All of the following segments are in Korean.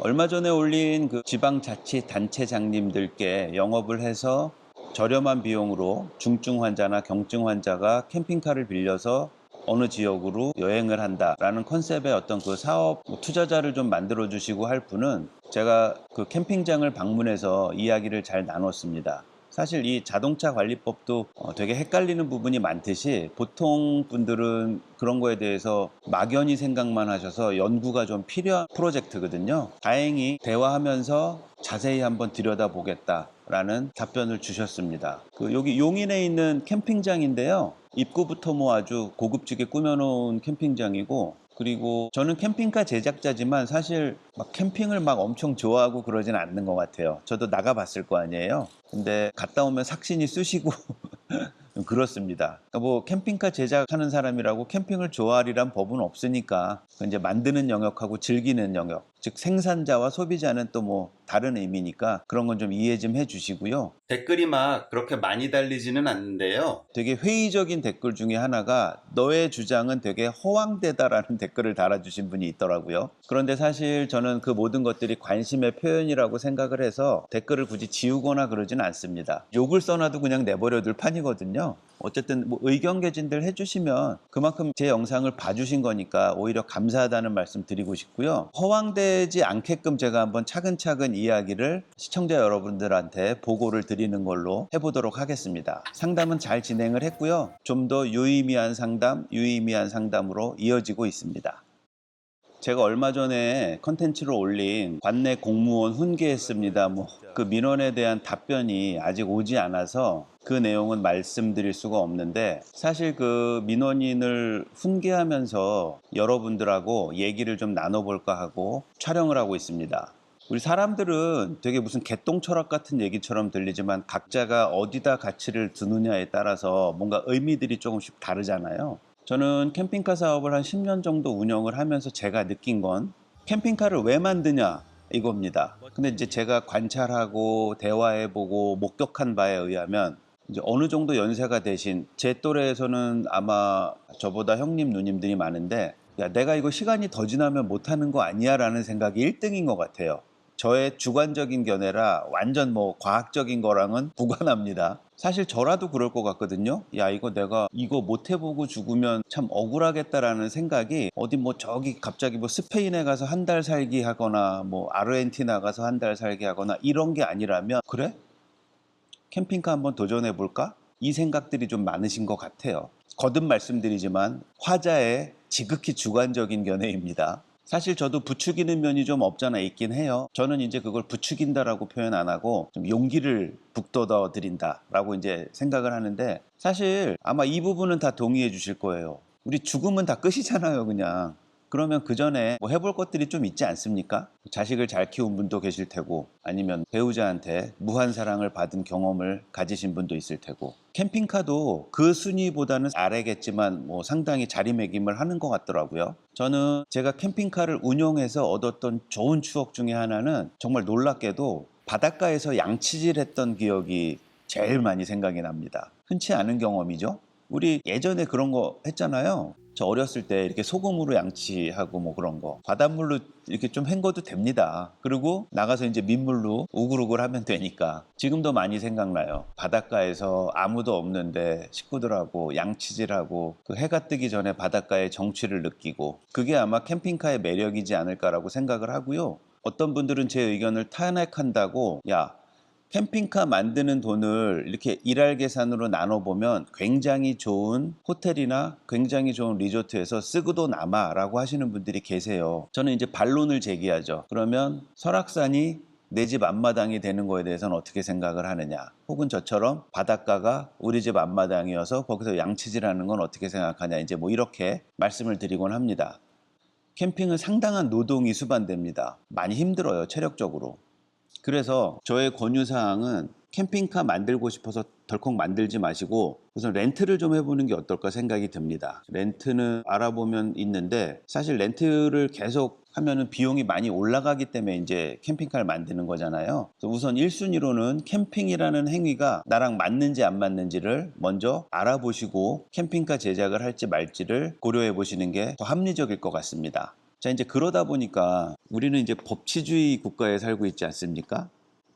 얼마 전에 올린 그 지방자치단체장님들께 영업을 해서 저렴한 비용으로 중증 환자나 경증 환자가 캠핑카를 빌려서 어느 지역으로 여행을 한다라는 컨셉의 어떤 그 사업 투자자를 좀 만들어 주시고 할 분은 제가 그 캠핑장을 방문해서 이야기를 잘 나눴습니다. 사실 이 자동차 관리법도 되게 헷갈리는 부분이 많듯이 보통 분들은 그런 거에 대해서 막연히 생각만 하셔서 연구가 좀 필요한 프로젝트거든요. 다행히 대화하면서 자세히 한번 들여다보겠다라는 답변을 주셨습니다. 여기 용인에 있는 캠핑장인데요. 입구부터 뭐 아주 고급지게 꾸며놓은 캠핑장이고, 그리고 저는 캠핑카 제작자지만 사실 막 캠핑을 막 엄청 좋아하고 그러진 않는 것 같아요. 저도 나가봤을 거 아니에요. 근데 갔다 오면 삭신이 쑤시고 그렇습니다. 그러니까 뭐 캠핑카 제작하는 사람이라고 캠핑을 좋아하리란 법은 없으니까 이제 만드는 영역하고 즐기는 영역, 즉 생산자와 소비자는 또 뭐 다른 의미니까 그런 건 좀 이해 좀 해주시고요. 댓글이 막 그렇게 많이 달리지는 않는데요. 되게 회의적인 댓글 중에 하나가 너의 주장은 되게 허황되다라는 댓글을 달아주신 분이 있더라고요. 그런데 사실 저는 그 모든 것들이 관심의 표현이라고 생각을 해서 댓글을 굳이 지우거나 그러진 않습니다. 욕을 써놔도 그냥 내버려둘 판이거든요. 어쨌든 뭐 의견 개진들 해주시면 그만큼 제 영상을 봐주신 거니까 오히려 감사하다는 말씀 드리고 싶고요. 허황되지 않게끔 제가 한번 차근차근 이야기를 시청자 여러분들한테 보고를 드리는 걸로 해보도록 하겠습니다. 상담은 잘 진행을 했고요. 좀 더 유의미한 상담, 유의미한 상담으로 이어지고 있습니다. 제가 얼마 전에 컨텐츠로 올린 관내 공무원 훈계했습니다. 뭐 그 민원에 대한 답변이 아직 오지 않아서 그 내용은 말씀드릴 수가 없는데, 사실 그 민원인을 훈계하면서 여러분들하고 얘기를 좀 나눠볼까 하고 촬영을 하고 있습니다. 우리 사람들은 되게 무슨 개똥 철학 같은 얘기처럼 들리지만 각자가 어디다 가치를 두느냐에 따라서 뭔가 의미들이 조금씩 다르잖아요. 저는 캠핑카 사업을 한 10년 정도 운영을 하면서 제가 느낀 건 캠핑카를 왜 만드냐 이겁니다. 근데 이제 제가 관찰하고 대화해보고 목격한 바에 의하면 이제 어느 정도 연세가 되신 제 또래에서는 아마 저보다 형님 누님들이 많은데, 야, 내가 이거 시간이 더 지나면 못하는 거 아니야 라는 생각이 1등인 것 같아요. 저의 주관적인 견해라 완전 뭐 과학적인 거랑은 무관합니다. 사실 저라도 그럴 것 같거든요. 야, 이거 내가 이거 못 해보고 죽으면 참 억울하겠다라는 생각이, 어디 뭐 저기 갑자기 뭐 스페인에 가서 한 달 살기 하거나 뭐 아르헨티나 가서 한 달 살기 하거나 이런 게 아니라면, 그래? 캠핑카 한번 도전해 볼까? 이 생각들이 좀 많으신 것 같아요. 거듭 말씀드리지만 화자의 지극히 주관적인 견해입니다. 사실 저도 부추기는 면이 좀 없잖아 있긴 해요. 저는 이제 그걸 부추긴다라고 표현 안 하고 좀 용기를 북돋아 드린다라고 이제 생각을 하는데, 사실 아마 이 부분은 다 동의해 주실 거예요. 우리 죽으면 다 끝이잖아요, 그냥. 그러면 그 전에 뭐 해볼 것들이 좀 있지 않습니까? 자식을 잘 키운 분도 계실 테고, 아니면 배우자한테 무한 사랑을 받은 경험을 가지신 분도 있을 테고, 캠핑카도 그 순위보다는 아래겠지만 뭐 상당히 자리매김을 하는 것 같더라고요. 저는 제가 캠핑카를 운용해서 얻었던 좋은 추억 중에 하나는 정말 놀랍게도 바닷가에서 양치질 했던 기억이 제일 많이 생각이 납니다. 흔치 않은 경험이죠. 우리 예전에 그런 거 했잖아요. 저 어렸을 때 이렇게 소금으로 양치하고 뭐 그런 거 바닷물로 이렇게 좀 헹궈도 됩니다. 그리고 나가서 이제 민물로 우글우글 하면 되니까 지금도 많이 생각나요. 바닷가에서 아무도 없는데 식구들하고 양치질하고 그 해가 뜨기 전에 바닷가의 정취를 느끼고, 그게 아마 캠핑카의 매력이지 않을까라고 생각을 하고요. 어떤 분들은 제 의견을 탄핵한다고, 야, 캠핑카 만드는 돈을 이렇게 일할 계산으로 나눠보면 굉장히 좋은 호텔이나 굉장히 좋은 리조트에서 쓰고도 남아 라고 하시는 분들이 계세요. 저는 이제 반론을 제기하죠. 그러면 설악산이 내 집 앞마당이 되는 거에 대해서는 어떻게 생각을 하느냐, 혹은 저처럼 바닷가가 우리 집 앞마당이어서 거기서 양치질하는 건 어떻게 생각하냐, 이제 뭐 이렇게 말씀을 드리곤 합니다. 캠핑은 상당한 노동이 수반됩니다. 많이 힘들어요, 체력적으로. 그래서 저의 권유사항은 캠핑카 만들고 싶어서 덜컥 만들지 마시고 우선 렌트를 좀 해보는 게 어떨까 생각이 듭니다. 렌트는 알아보면 있는데, 사실 렌트를 계속 하면은 비용이 많이 올라가기 때문에 이제 캠핑카를 만드는 거잖아요. 그래서 우선 1순위로는 캠핑이라는 행위가 나랑 맞는지 안 맞는지를 먼저 알아보시고 캠핑카 제작을 할지 말지를 고려해 보시는 게 더 합리적일 것 같습니다. 자, 이제 그러다 보니까 우리는 이제 법치주의 국가에 살고 있지 않습니까?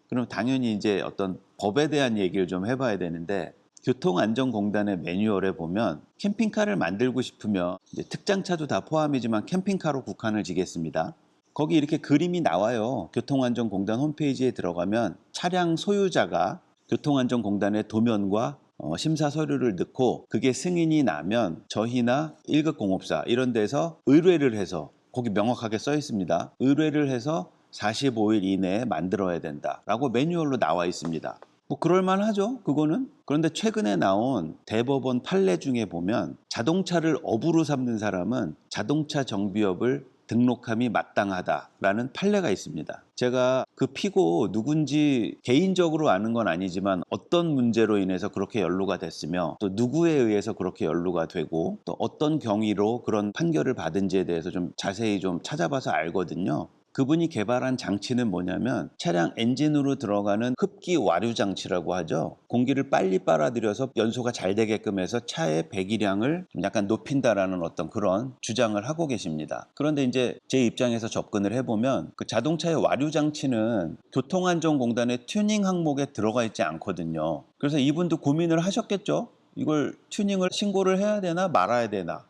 그럼 당연히 이제 어떤 법에 대한 얘기를 좀 해봐야 되는데, 교통안전공단의 매뉴얼에 보면 캠핑카를 만들고 싶으면 이제 특장차도 다 포함이지만 캠핑카로 국한을 지겠습니다. 거기 이렇게 그림이 나와요. 교통안전공단 홈페이지에 들어가면 차량 소유자가 교통안전공단의 도면과 심사 서류를 넣고 그게 승인이 나면 저희나 1급 공업사 이런 데서 의뢰를 해서, 거기 명확하게 써 있습니다. 의뢰를 해서 45일 이내에 만들어야 된다라고 매뉴얼로 나와 있습니다. 뭐 그럴만 하죠, 그거는. 그런데 최근에 나온 대법원 판례 중에 보면 자동차를 업으로 삼는 사람은 자동차 정비업을 등록함이 마땅하다라는 판례가 있습니다. 제가 그 피고 누군지 개인적으로 아는 건 아니지만 어떤 문제로 인해서 그렇게 연루가 됐으며 또 누구에 의해서 그렇게 연루가 되고 또 어떤 경위로 그런 판결을 받은지에 대해서 좀 자세히 좀 찾아봐서 알거든요. 그분이 개발한 장치는 뭐냐면 차량 엔진으로 들어가는 흡기 와류 장치라고 하죠. 공기를 빨리 빨아들여서 연소가 잘 되게끔 해서 차의 배기량을 좀 약간 높인다라는 어떤 그런 주장을 하고 계십니다. 그런데 이제 제 입장에서 접근을 해보면 그 자동차의 와류 장치는 교통안전공단의 튜닝 항목에 들어가 있지 않거든요. 그래서 이분도 고민을 하셨겠죠. 이걸 튜닝을 신고를 해야 되나 말아야 되나.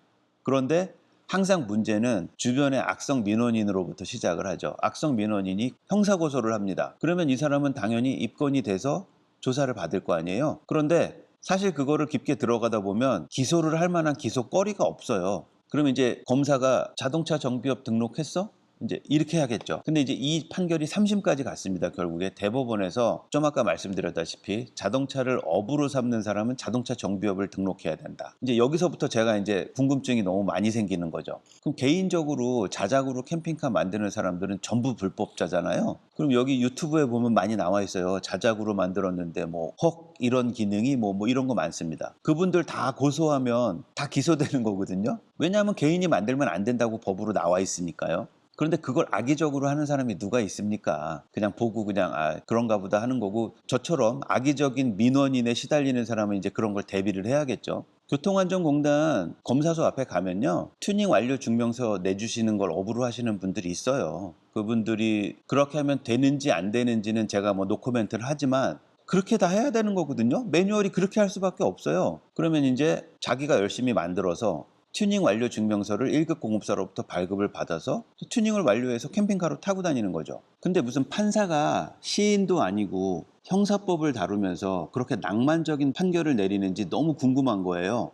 그런데 항상 문제는 주변의 악성 민원인으로부터 시작을 하죠. 악성 민원인이 형사고소를 합니다. 그러면 이 사람은 당연히 입건이 돼서 조사를 받을 거 아니에요. 그런데 사실 그거를 깊게 들어가다 보면 기소를 할 만한 기소거리가 없어요. 그러면 이제 검사가 자동차 정비업 등록했어? 이제 이렇게 해야겠죠. 근데 이제 이 판결이 3심까지 갔습니다. 결국에 대법원에서 좀 아까 말씀드렸다시피 자동차를 업으로 삼는 사람은 자동차 정비업을 등록해야 된다. 이제 여기서부터 제가 이제 궁금증이 너무 많이 생기는 거죠. 그럼 개인적으로 자작으로 캠핑카 만드는 사람들은 전부 불법자잖아요. 그럼 여기 유튜브에 보면 많이 나와 있어요. 자작으로 만들었는데 헉 이런 기능이 뭐 이런 거 많습니다. 그분들 다 고소하면 다 기소되는 거거든요. 왜냐하면 개인이 만들면 안 된다고 법으로 나와 있으니까요. 그런데 그걸 악의적으로 하는 사람이 누가 있습니까? 그냥 보고 그냥 그런가 보다 하는 거고, 저처럼 악의적인 민원인에 시달리는 사람은 이제 그런 걸 대비를 해야겠죠. 교통안전공단 검사소 앞에 가면요, 튜닝 완료 증명서 내주시는 걸 업으로 하시는 분들이 있어요. 그분들이 그렇게 하면 되는지 안 되는지는 제가 노코멘트를 하지만 그렇게 다 해야 되는 거거든요. 매뉴얼이 그렇게 할 수밖에 없어요. 그러면 이제 자기가 열심히 만들어서 튜닝 완료 증명서를 1급 공업사로부터 발급을 받아서 튜닝을 완료해서 캠핑카로 타고 다니는 거죠. 근데 무슨 판사가 시인도 아니고 형사법을 다루면서 그렇게 낭만적인 판결을 내리는지 너무 궁금한 거예요.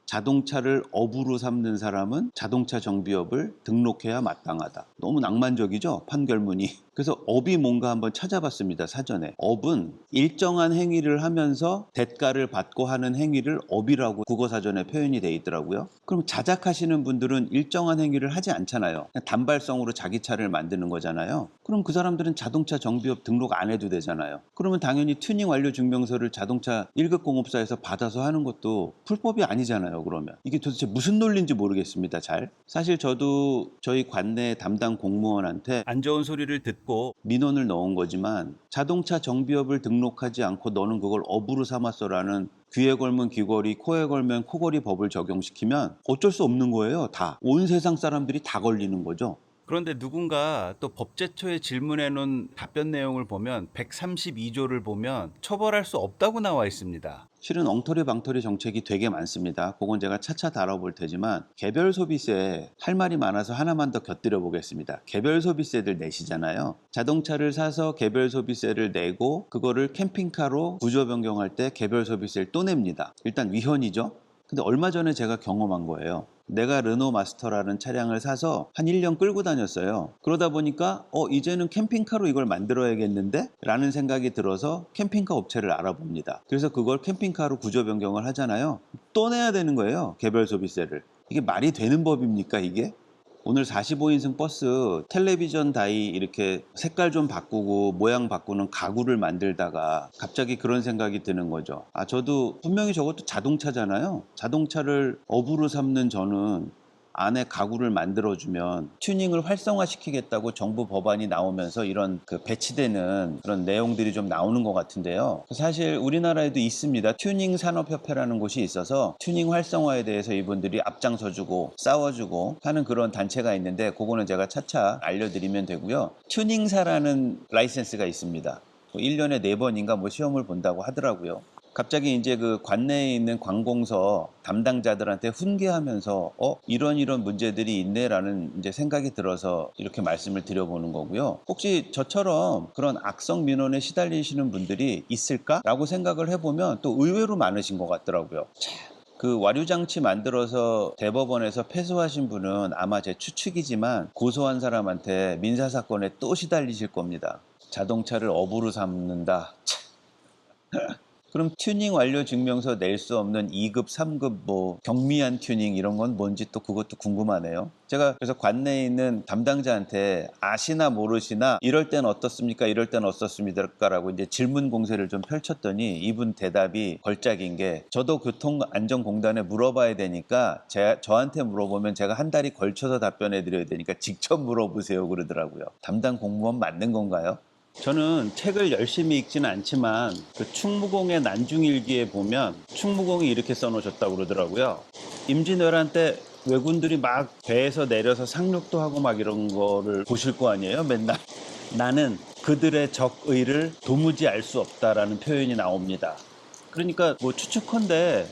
자동차를 업으로 삼는 사람은 자동차 정비업을 등록해야 마땅하다. 너무 낭만적이죠, 판결문이. 그래서 업이 뭔가 한번 찾아봤습니다, 사전에. 업은 일정한 행위를 하면서 대가를 받고 하는 행위를 업이라고 국어사전에 표현이 돼 있더라고요. 그럼 자작하시는 분들은 일정한 행위를 하지 않잖아요. 그냥 단발성으로 자기 차를 만드는 거잖아요. 그럼 그 사람들은 자동차 정비업 등록 안 해도 되잖아요. 그러면 당연히 튜닝 완료 증명서를 자동차 1급 공업사에서 받아서 하는 것도 불법이 아니잖아요. 그러면 이게 도대체 무슨 논리인지 모르겠습니다. 잘. 사실 저도 저희 관내 담당 공무원한테 안 좋은 소리를 듣고 민원을 넣은 거지만, 자동차 정비업을 등록하지 않고 너는 그걸 업으로 삼았어라는 귀에 걸면 귀걸이, 코에 걸면 코걸이 법을 적용시키면 어쩔 수 없는 거예요. 다. 온 세상 사람들이 다 걸리는 거죠. 그런데 누군가 또 법제처에 질문해 놓은 답변 내용을 보면 132조를 보면 처벌할 수 없다고 나와 있습니다. 실은 엉터리 방터리 정책이 되게 많습니다. 그건 제가 차차 다뤄볼 테지만, 개별 소비세 할 말이 많아서 하나만 더 곁들여 보겠습니다. 개별 소비세들 내시잖아요. 자동차를 사서 개별 소비세를 내고 그거를 캠핑카로 구조 변경할 때 개별 소비세를 또 냅니다. 일단 위헌이죠. 근데 얼마 전에 제가 경험한 거예요. 내가 르노 마스터라는 차량을 사서 한 1년 끌고 다녔어요. 그러다 보니까 이제는 캠핑카로 이걸 만들어야겠는데? 라는 생각이 들어서 캠핑카 업체를 알아봅니다. 그래서 그걸 캠핑카로 구조 변경을 하잖아요. 또 내야 되는 거예요, 개별 소비세를. 이게 말이 되는 법입니까, 이게? 오늘 45인승 버스 텔레비전 다이 이렇게 색깔 좀 바꾸고 모양 바꾸는 가구를 만들다가 갑자기 그런 생각이 드는 거죠. 저도 분명히 저것도 자동차잖아요. 자동차를 업으로 삼는 저는 안에 가구를 만들어주면 튜닝을 활성화시키겠다고 정부 법안이 나오면서 이런 그 배치되는 그런 내용들이 좀 나오는 것 같은데요. 사실 우리나라에도 있습니다. 튜닝 산업협회라는 곳이 있어서 튜닝 활성화에 대해서 이분들이 앞장서주고 싸워주고 하는 그런 단체가 있는데 그거는 제가 차차 알려드리면 되고요. 튜닝사라는 라이센스가 있습니다. 1년에 4번인가 뭐 시험을 본다고 하더라고요. 갑자기 이제 그 관내에 있는 관공서 담당자들한테 훈계하면서 이런 문제들이 있네라는 이제 생각이 들어서 이렇게 말씀을 드려보는 거고요. 혹시 저처럼 그런 악성 민원에 시달리시는 분들이 있을까라고 생각을 해보면 또 의외로 많으신 것 같더라고요. 그 와류장치 만들어서 대법원에서 패소하신 분은 아마 제 추측이지만 고소한 사람한테 민사사건에 또 시달리실 겁니다. 자동차를 업으로 삼는다. 그럼 튜닝 완료 증명서 낼 수 없는 2급, 3급 뭐 경미한 튜닝 이런 건 뭔지 또 그것도 궁금하네요. 제가 그래서 관내에 있는 담당자한테 아시나 모르시나 이럴 땐 어떻습니까? 이럴 땐 어떻습니까? 이제 질문 공세를 좀 펼쳤더니 이분 대답이 걸작인 게 저도 교통안전공단에 물어봐야 되니까 저한테 물어보면 제가 한 달이 걸쳐서 답변해 드려야 되니까 직접 물어보세요 그러더라고요. 담당 공무원 맞는 건가요? 저는 책을 열심히 읽지는 않지만 그 충무공의 난중일기에 보면 충무공이 이렇게 써놓으셨다고 그러더라고요. 임진왜란 때 왜군들이 막 배에서 내려서 상륙도 하고 막 이런 거를 보실 거 아니에요 맨날. 나는 그들의 적의를 도무지 알 수 없다라는 표현이 나옵니다. 그러니까 뭐 추측컨대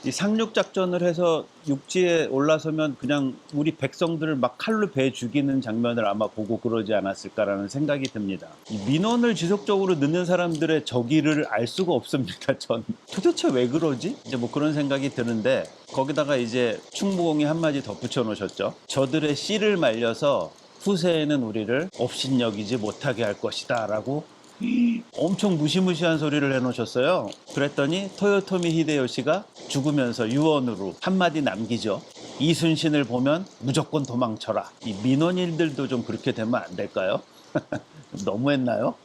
이 상륙작전을 해서 육지에 올라서면 그냥 우리 백성들을 막 칼로 베 죽이는 장면을 아마 보고 그러지 않았을까라는 생각이 듭니다. 이 민원을 지속적으로 넣는 사람들의 적의를 알 수가 없습니다. 전 도대체 왜 그러지? 이제 뭐 그런 생각이 드는데 거기다가 이제 충무공이 한마디 덧붙여 놓으셨죠. 저들의 씨를 말려서 후세에는 우리를 업신여기지 못하게 할 것이다 라고 엄청 무시무시한 소리를 해놓으셨어요. 그랬더니 토요토미 히데요시가 죽으면서 유언으로 한마디 남기죠. 이순신을 보면 무조건 도망쳐라. 이 민원인들도 좀 그렇게 되면 안 될까요? 너무했나요?